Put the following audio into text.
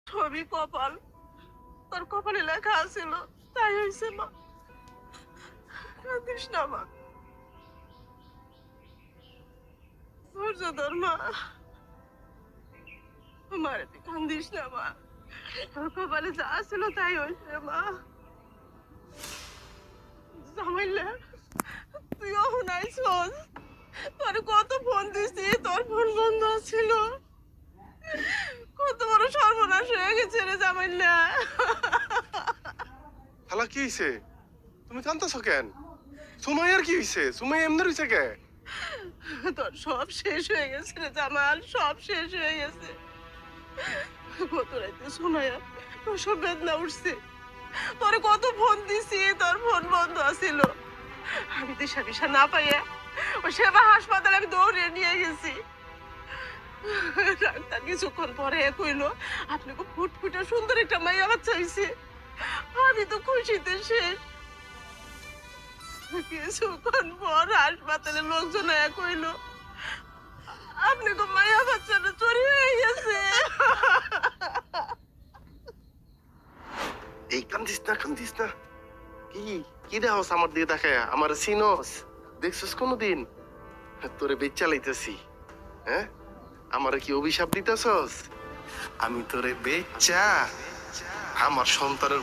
সবই কপাল। তোর কপালে লেখা আছিল, তাই হয়েছে মা। কাঁদিস না মা, ধৈর্য ধর মা। মারে তুই কান্দিস না মা, তোর কপালে যা ছিল তাই হয়েছে মা। জামাইলে তুইও শুনাইছস, তোর কত ফোন দিছি, তোর ফোন বন্ধ ছিল। কত বড় সর্বনাশ হয়ে গেছে রে জামাইলা। খালা কি হইছে? তুমি কান্দতেছ কেন? সুমাইয়ার কি হইছে? সুমাইয়া এমনি হইছে কে? তোর সব শেষ হয়ে গেছে রে জামাল, সব শেষ হয়ে গেছে। গত রাতে শোনায়া প্রসব বেদনা উঠছে। তোর কত ফোন দিছি, তোর ফোন বন্ধ আছিল। আমি দিশা দিশা না পাইয়া ওই সেবা হাসপাতালে আমি দৌড়ে নিয়ে গেছি। ডাক্তার কিছুক্ষণ পরে কইলো আপনি খুব ফুটফুটে সুন্দর একটা মাইয়া বাচ্চা হইছে। আমি তো খুশিতে শেষ। কিছুক্ষণ পর হাসপাতালে লোকজন কইলো আপনি তো মাইয়া বাচ্চাটা চুরি হয়ে গেছে। এই কান্দিস না, কান্দিস না। কি কি দেহস আমার দিকে তাকায়া? আমার চিনস? দেখছস কোনদিন? তোরে বেচ চালাইতেছি, হ্যাঁ? আমারে কি অভিশাপ দিতেছস? আমি তোরে বেচা আমার সন্তানের